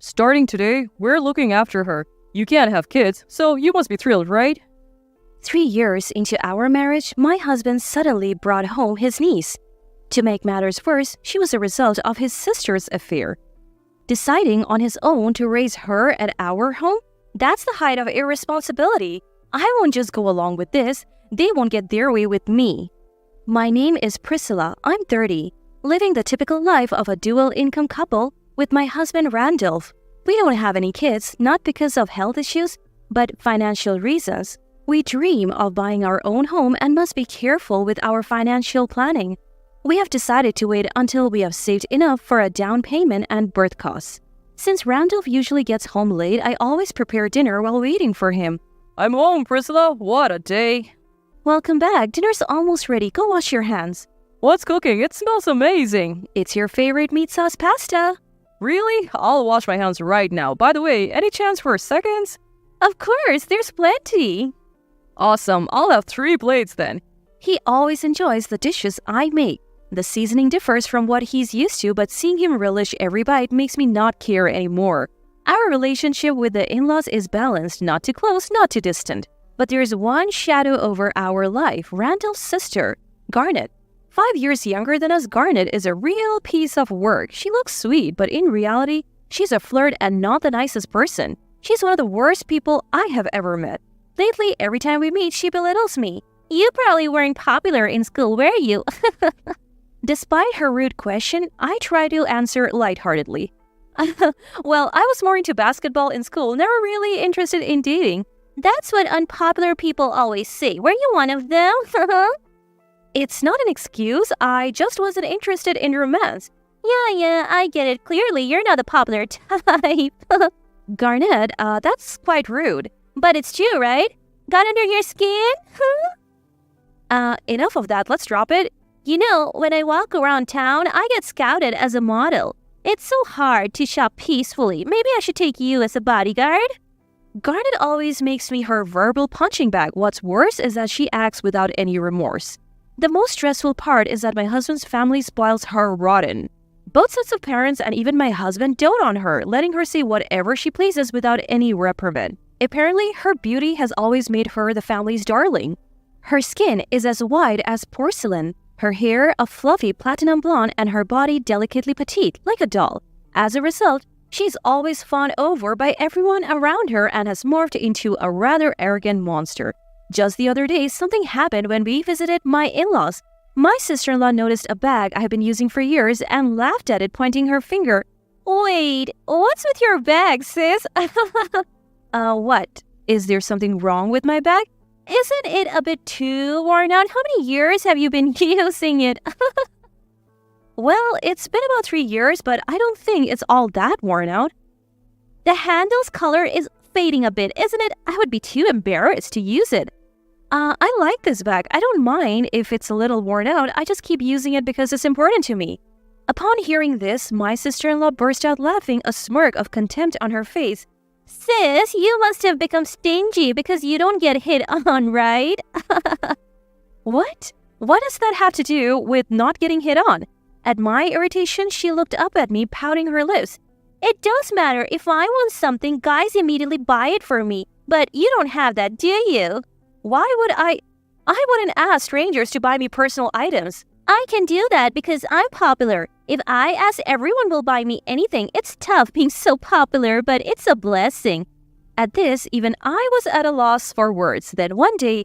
Starting today, we're looking after her. You can't have kids, so you must be thrilled, right? 3 years into our marriage, my husband suddenly brought home his niece. To make matters worse, she was a result of his sister's affair. Deciding on his own to raise her at our home? That's the height of irresponsibility. I won't just go along with this. They won't get their way with me. My name is Priscilla. I'm 30, living the typical life of a dual-income couple with my husband Randolph. We don't have any kids, not because of health issues, but financial reasons. We dream of buying our own home and must be careful with our financial planning. We have decided to wait until we have saved enough for a down payment and birth costs. Since Randolph usually gets home late, I always prepare dinner while waiting for him. I'm home, Priscilla. What a day. Welcome back. Dinner's almost ready. Go wash your hands. What's cooking? It smells amazing. It's your favorite meat sauce pasta. Really? I'll wash my hands right now. By the way, any chance for seconds? Of course, there's plenty. Awesome. I'll have 3 plates then. He always enjoys the dishes I make. The seasoning differs from what he's used to, but seeing him relish every bite makes me not care anymore. Our relationship with the in-laws is balanced, not too close, not too distant. But there's one shadow over our life, Randall's sister, Garnet. 5 years younger than us, Garnet is a real piece of work. She looks sweet, but in reality, she's a flirt and not the nicest person. She's one of the worst people I have ever met. Lately, every time we meet, she belittles me. You probably weren't popular in school, were you? Despite her rude question, I try to answer lightheartedly. Well, I was more into basketball in school, never really interested in dating. That's what unpopular people always say. Were you one of them? It's not an excuse. I just wasn't interested in romance. Yeah, I get it. Clearly, you're not the popular type. Garnet, that's quite rude. But it's true, right? Got under your skin? Enough of that. Let's drop it. You know, when I walk around town, I get scouted as a model. It's so hard to shop peacefully. Maybe I should take you as a bodyguard? Garnet always makes me her verbal punching bag. What's worse is that she acts without any remorse. The most stressful part is that my husband's family spoils her rotten. Both sets of parents and even my husband dote on her, letting her say whatever she pleases without any reprimand. Apparently, her beauty has always made her the family's darling. Her skin is as white as porcelain, her hair a fluffy platinum blonde, and her body delicately petite, like a doll. As a result, she's always fawned over by everyone around her and has morphed into a rather arrogant monster. Just the other day, something happened when we visited my in-laws. My sister-in-law noticed a bag I have been using for years and laughed at it, pointing her finger. Wait, what's with your bag, sis? What? Is there something wrong with my bag? Isn't it a bit too worn out? How many years have you been using it? Well, it's been about 3 years, but I don't think it's all that worn out. The handle's color is fading a bit, isn't it? I would be too embarrassed to use it. I like this bag. I don't mind if it's a little worn out. I just keep using it because it's important to me. Upon hearing this, my sister-in-law burst out laughing, a smirk of contempt on her face. Sis, you must have become stingy because you don't get hit on, right? What? What does that have to do with not getting hit on? At my irritation, she looked up at me, pouting her lips. It does matter. If I want something, guys immediately buy it for me. But you don't have that, do you? Why would I wouldn't ask strangers to buy me personal items. I can do that because I'm popular. If I ask, everyone will buy me anything. It's tough being so popular, but it's a blessing. At this, even I was at a loss for words. Then one day,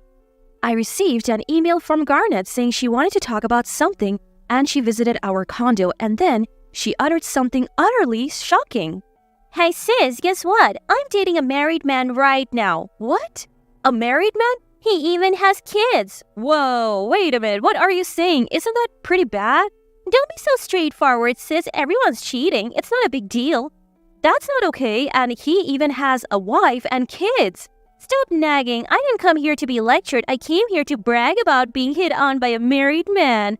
I received an email from Garnet saying she wanted to talk about something, and she visited our condo, and then she uttered something utterly shocking. Hey sis, guess what? I'm dating a married man right now. What? A married man? He even has kids. Whoa, wait a minute. What are you saying? Isn't that pretty bad? Don't be so straightforward, sis. Everyone's cheating. It's not a big deal. That's not okay, and he even has a wife and kids. Stop nagging. I didn't come here to be lectured. I came here to brag about being hit on by a married man.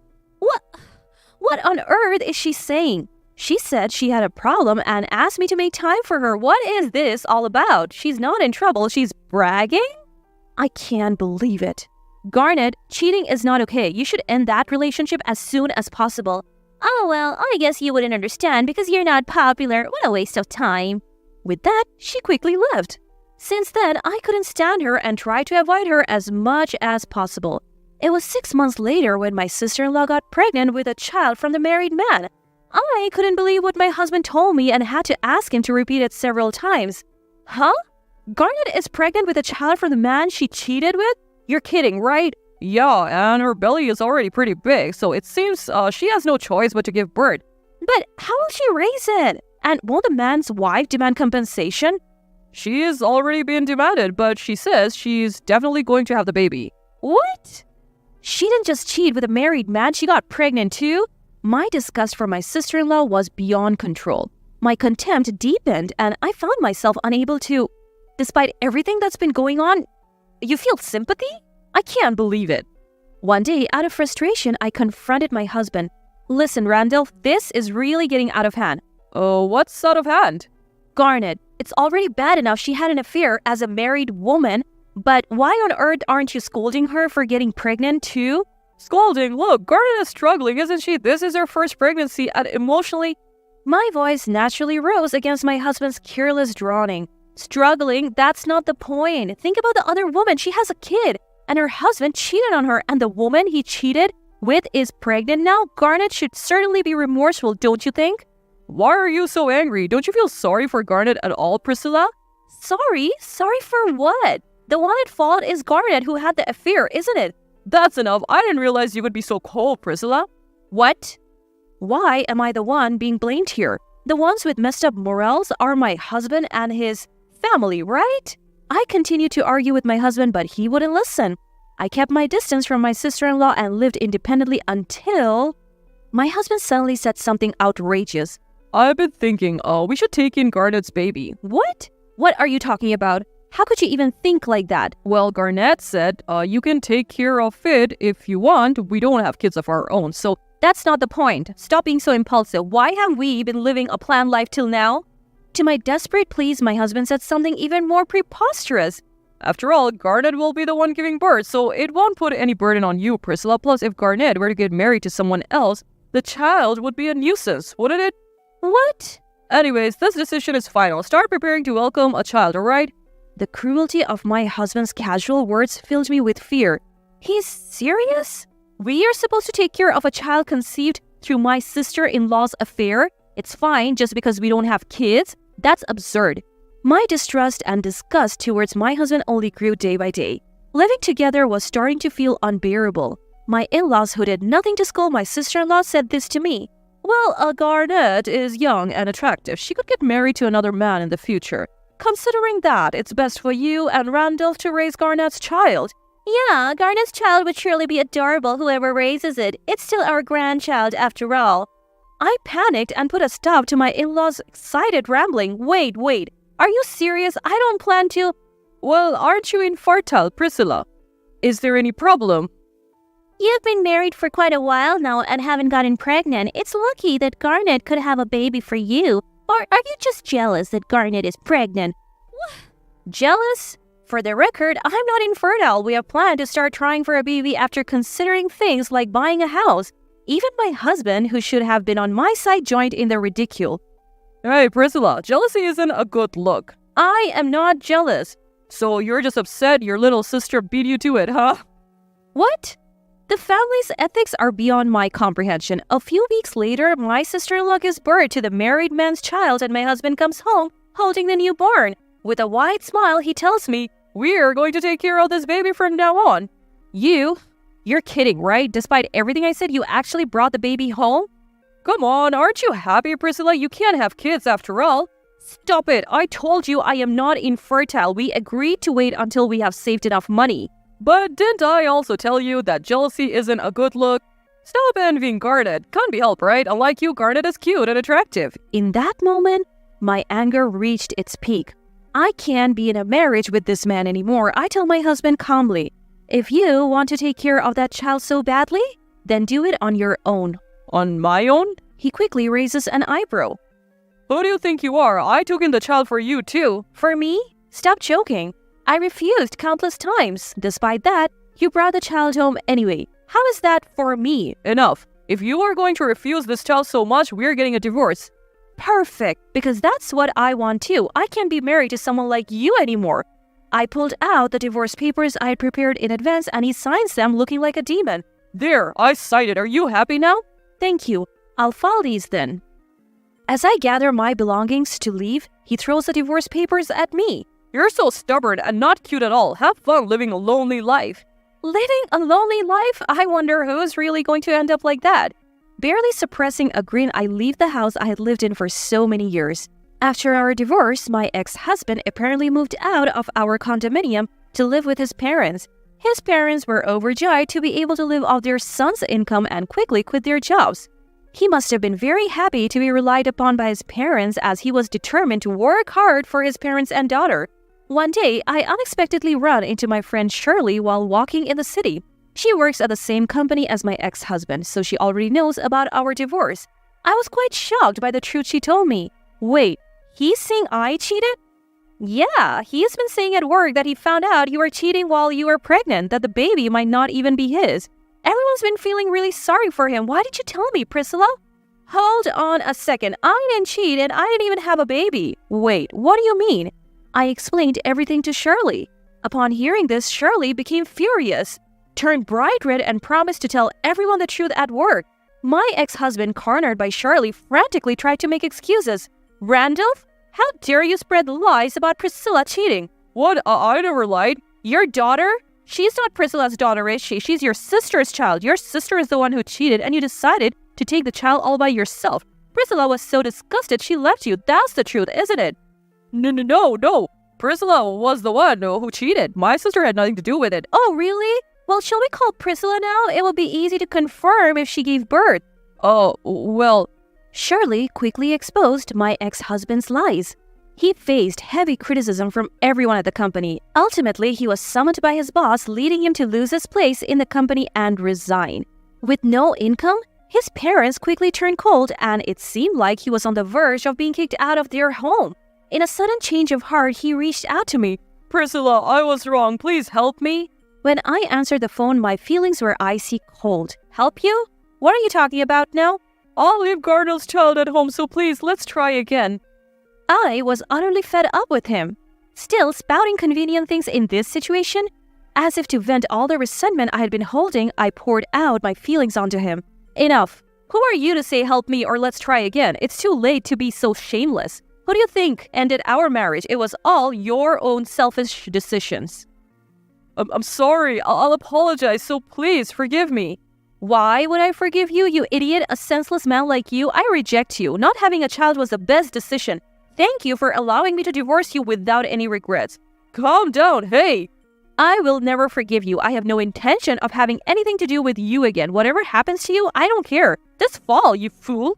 What on earth is she saying? She said she had a problem and asked me to make time for her. What is this all about? She's not in trouble. She's bragging? I can't believe it. Garnet, cheating is not okay. You should end that relationship as soon as possible. Oh well, I guess you wouldn't understand because you're not popular. What a waste of time. With that, she quickly left. Since then, I couldn't stand her and tried to avoid her as much as possible. It was 6 months later when my sister-in-law got pregnant with a child from the married man. I couldn't believe what my husband told me and had to ask him to repeat it several times. Huh? Garnet is pregnant with a child from the man she cheated with? You're kidding, right? Yeah, and her belly is already pretty big, so it seems she has no choice but to give birth. But how will she raise it? And won't the man's wife demand compensation? She is already being demanded, but she says she's definitely going to have the baby. What? She didn't just cheat with a married man, she got pregnant too? My disgust for my sister-in-law was beyond control. My contempt deepened and I found myself unable to... Despite everything that's been going on, you feel sympathy? I can't believe it. One day, out of frustration, I confronted my husband. Listen, Randolph, this is really getting out of hand. Oh, what's out of hand? Garnet, it's already bad enough she had an affair as a married woman, but why on earth aren't you scolding her for getting pregnant too? Scolding? Look, Garnet is struggling, isn't she? This is her first pregnancy and emotionally... My voice naturally rose against my husband's careless droning. Struggling? That's not the point. Think about the other woman. She has a kid, and her husband cheated on her, and the woman he cheated with is pregnant now. Garnet should certainly be remorseful, don't you think? Why are you so angry? Don't you feel sorry for Garnet at all, Priscilla? Sorry? Sorry for what? The one at fault is Garnet who had the affair, isn't it? That's enough. I didn't realize you would be so cold, Priscilla. What? Why am I the one being blamed here? The ones with messed up morals are my husband and his family, right? I continued to argue with my husband, but he wouldn't listen. I kept my distance from my sister-in-law and lived independently until... My husband suddenly said something outrageous. I've been thinking, we should take in Garnet's baby. What? What are you talking about? How could you even think like that? Well, Garnet said, you can take care of it if you want. We don't have kids of our own, so... That's not the point. Stop being so impulsive. Why have we been living a planned life till now? To my desperate pleas, my husband said something even more preposterous. After all, Garnet will be the one giving birth, so it won't put any burden on you, Priscilla. Plus, if Garnet were to get married to someone else, the child would be a nuisance, wouldn't it? What? Anyways, this decision is final. Start preparing to welcome a child, alright? The cruelty of my husband's casual words filled me with fear. He's serious? We are supposed to take care of a child conceived through my sister-in-law's affair? It's fine just because we don't have kids? That's absurd. My distrust and disgust towards my husband only grew day by day. Living together was starting to feel unbearable. My in-laws, who did nothing to scold my sister-in-law, said this to me. Well, Garnet is young and attractive. She could get married to another man in the future. Considering that, it's best for you and Randolph to raise Garnet's child. Yeah, Garnet's child would surely be adorable, whoever raises it. It's still our grandchild after all. I panicked and put a stop to my in-laws' excited rambling. Wait. Are you serious? I don't plan to... Well, aren't you infertile, Priscilla? Is there any problem? You've been married for quite a while now and haven't gotten pregnant. It's lucky that Garnet could have a baby for you. Or are you just jealous that Garnet is pregnant? Jealous? For the record, I'm not infertile. We have planned to start trying for a baby after considering things like buying a house. Even my husband, who should have been on my side, joined in the ridicule. Hey, Priscilla, jealousy isn't a good look. I am not jealous. So you're just upset your little sister beat you to it, huh? What? The family's ethics are beyond my comprehension. A few weeks later, my sister-in-law gives birth to the married man's child and my husband comes home holding the newborn. With a wide smile, he tells me, "We're going to take care of this baby from now on." You're kidding, right? Despite everything I said, you actually brought the baby home? Come on, aren't you happy, Priscilla? You can't have kids after all. Stop it. I told you I am not infertile. We agreed to wait until we have saved enough money. But didn't I also tell you that jealousy isn't a good look? Stop envying Garnet. Can't be helped, right? Unlike you, Garnet is cute and attractive. In that moment, my anger reached its peak. I can't be in a marriage with this man anymore. I tell my husband calmly, if you want to take care of that child so badly, then do it on your own. On my own? He quickly raises an eyebrow. Who do you think you are? I took in the child for you too. For me? Stop joking. I refused countless times. Despite that, you brought the child home anyway. How is that for me? Enough. If you are going to refuse this child so much, we're getting a divorce. Perfect, because that's what I want too. I can't be married to someone like you anymore. I pulled out the divorce papers I had prepared in advance and he signs them looking like a demon. There, I signed it. Are you happy now? Thank you. I'll file these then. As I gather my belongings to leave, he throws the divorce papers at me. You're so stubborn and not cute at all. Have fun living a lonely life. Living a lonely life? I wonder who's really going to end up like that. Barely suppressing a grin, I leave the house I had lived in for so many years. After our divorce, my ex-husband apparently moved out of our condominium to live with his parents. His parents were overjoyed to be able to live off their son's income and quickly quit their jobs. He must have been very happy to be relied upon by his parents as he was determined to work hard for his parents and daughter. One day, I unexpectedly run into my friend Shirley while walking in the city. She works at the same company as my ex-husband, so she already knows about our divorce. I was quite shocked by the truth she told me. Wait, he's saying I cheated? Yeah, he's been saying at work that he found out you were cheating while you were pregnant, that the baby might not even be his. Everyone's been feeling really sorry for him. Why did you tell me, Priscilla? Hold on a second. I didn't cheat and I didn't even have a baby. Wait, what do you mean? I explained everything to Shirley. Upon hearing this, Shirley became furious, turned bright red and promised to tell everyone the truth at work. My ex-husband, cornered by Shirley, frantically tried to make excuses. Randolph? How dare you spread lies about Priscilla cheating? What? I never lied. Your daughter? She's not Priscilla's daughter, is she? She's your sister's child. Your sister is the one who cheated and you decided to take the child all by yourself. Priscilla was so disgusted she left you. That's the truth, isn't it? No. Priscilla was the one who cheated. My sister had nothing to do with it. Oh, really? Well, shall we call Priscilla now? It will be easy to confirm if she gave birth. Oh, well... Shirley quickly exposed my ex-husband's lies. He faced heavy criticism from everyone at the company. Ultimately, he was summoned by his boss, leading him to lose his place in the company and resign. With no income, his parents quickly turned cold and it seemed like he was on the verge of being kicked out of their home. In a sudden change of heart, he reached out to me. Priscilla, I was wrong. Please help me. When I answered the phone, my feelings were icy cold. Help you? What are you talking about now? I'll leave Gardner's child at home, so please, let's try again. I was utterly fed up with him. Still spouting convenient things in this situation? As if to vent all the resentment I had been holding, I poured out my feelings onto him. Enough. Who are you to say help me or let's try again? It's too late to be so shameless. Who do you think ended our marriage? It was all your own selfish decisions. I'm sorry. I'll apologize, so please forgive me. Why would I forgive you, you idiot? A senseless man like you? I reject you. Not having a child was the best decision. Thank you for allowing me to divorce you without any regrets. Calm down, hey! I will never forgive you. I have no intention of having anything to do with you again. Whatever happens to you, I don't care. This fall, you fool!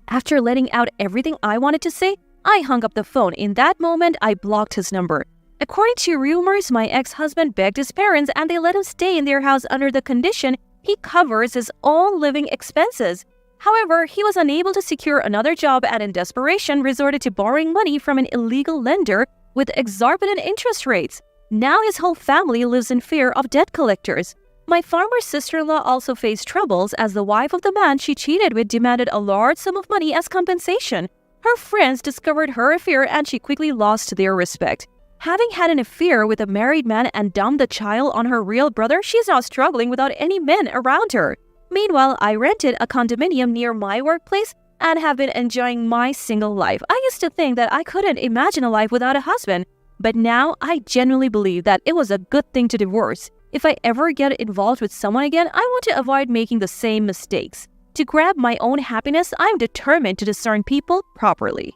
After letting out everything I wanted to say, I hung up the phone. In that moment, I blocked his number. According to rumors, my ex-husband begged his parents and they let him stay in their house under the condition he covers his own living expenses. However, he was unable to secure another job and in desperation resorted to borrowing money from an illegal lender with exorbitant interest rates. Now his whole family lives in fear of debt collectors. My former sister-in-law also faced troubles as the wife of the man she cheated with demanded a large sum of money as compensation. Her friends discovered her affair and she quickly lost their respect. Having had an affair with a married man and dumped the child on her real brother, she's now struggling without any men around her. Meanwhile, I rented a condominium near my workplace and have been enjoying my single life. I used to think that I couldn't imagine a life without a husband, but now I genuinely believe that it was a good thing to divorce. If I ever get involved with someone again, I want to avoid making the same mistakes. To grab my own happiness, I'm determined to discern people properly.